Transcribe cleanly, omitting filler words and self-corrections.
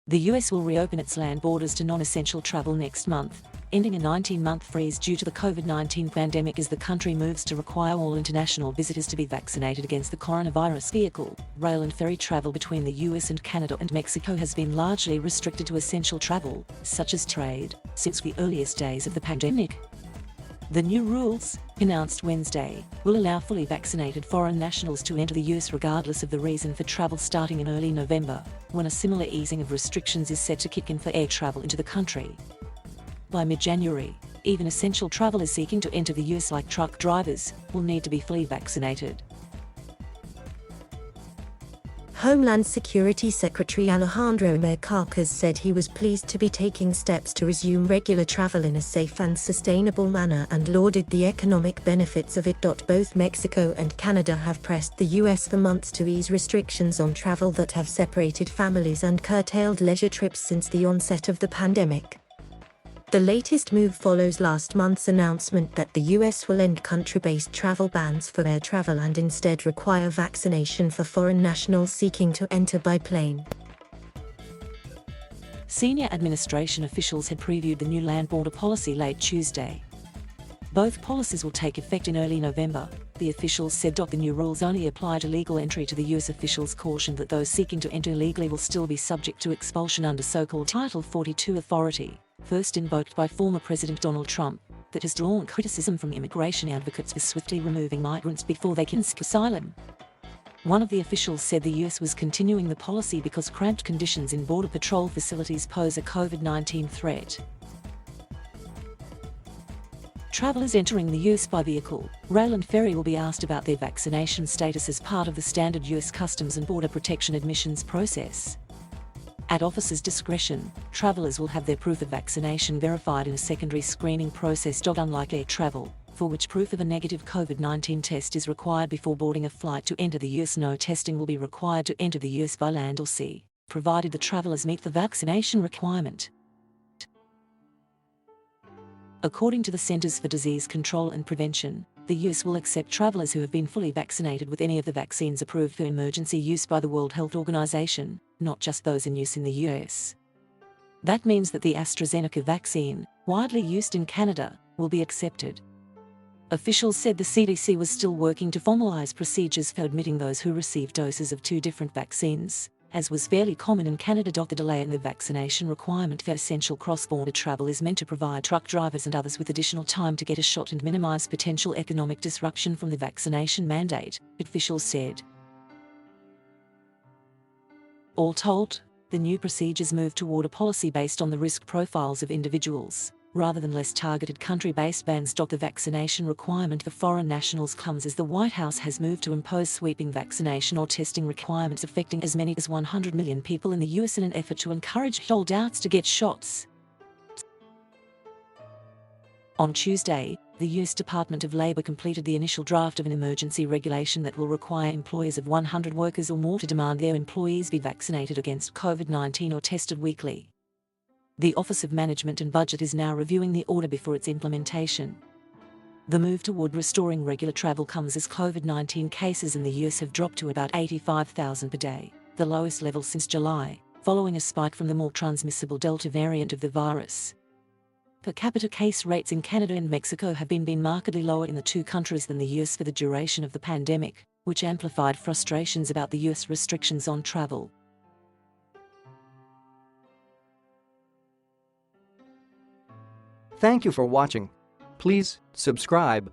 The US will reopen its land borders to non-essential travel next month, ending a 19-month freeze due to the COVID-19 pandemic as the country moves to require all international visitors to be vaccinated against the coronavirus vehicle. Rail and ferry travel between the US and Canada and Mexico has been largely restricted to essential travel, such as trade, since the earliest days of the pandemic. The new rules, announced Wednesday, will allow fully vaccinated foreign nationals to enter the US regardless of the reason for travel starting in early November, when a similar easing of restrictions is set to kick in for air travel into the country. By mid-January, even essential travelers seeking to enter the US like truck drivers will need to be fully vaccinated. Homeland Security Secretary Alejandro Mayorkas said he was pleased to be taking steps to resume regular travel in a safe and sustainable manner and lauded the economic benefits of it. Both Mexico and Canada have pressed the US for months to ease restrictions on travel that have separated families and curtailed leisure trips since the onset of the pandemic. The latest move follows last month's announcement that the US will end country-based travel bans for air travel and instead require vaccination for foreign nationals seeking to enter by plane. Senior administration officials had previewed the new land border policy late Tuesday. Both policies will take effect in early November, the officials said. The new rules only apply to legal entry to the US. Officials cautioned that those seeking to enter illegally will still be subject to expulsion under so-called Title 42 authority, first invoked by former President Donald Trump, that has drawn criticism from immigration advocates for swiftly removing migrants before they can seek asylum. One of the officials said the US was continuing the policy because cramped conditions in Border Patrol facilities pose a COVID-19 threat. Travelers entering the US by vehicle, rail and ferry will be asked about their vaccination status as part of the standard US Customs and Border Protection admissions process. At officers' discretion, travelers will have their proof of vaccination verified in a secondary screening process. Unlike air travel, for which proof of a negative COVID-19 test is required before boarding a flight to enter the US, no testing will be required to enter the US by land or sea, provided the travelers meet the vaccination requirement. According to the Centers for Disease Control and Prevention, the US will accept travelers who have been fully vaccinated with any of the vaccines approved for emergency use by the World Health Organization, not just those in use in the US. That means that the AstraZeneca vaccine, widely used in Canada, will be accepted. Officials said the CDC was still working to formalize procedures for admitting those who received doses of two different vaccines, as was fairly common in Canada. The delay in the vaccination requirement for essential cross-border travel is meant to provide truck drivers and others with additional time to get a shot and minimize potential economic disruption from the vaccination mandate, officials said. All told, the new procedures move toward a policy based on the risk profiles of individuals, rather than less targeted country-based bans. The vaccination requirement for foreign nationals comes as the White House has moved to impose sweeping vaccination or testing requirements affecting as many as 100 million people in the US in an effort to encourage holdouts to get shots. On Tuesday, the US Department of Labor completed the initial draft of an emergency regulation that will require employers of 100 workers or more to demand their employees be vaccinated against COVID-19 or tested weekly. The Office of Management and Budget is now reviewing the order before its implementation. The move toward restoring regular travel comes as COVID-19 cases in the US have dropped to about 85,000 per day, the lowest level since July, following a spike from the more transmissible Delta variant of the virus. Per capita case rates in Canada and Mexico have been markedly lower in the two countries than the US for the duration of the pandemic, which amplified frustrations about the US restrictions on travel. Thank you for watching. Please subscribe,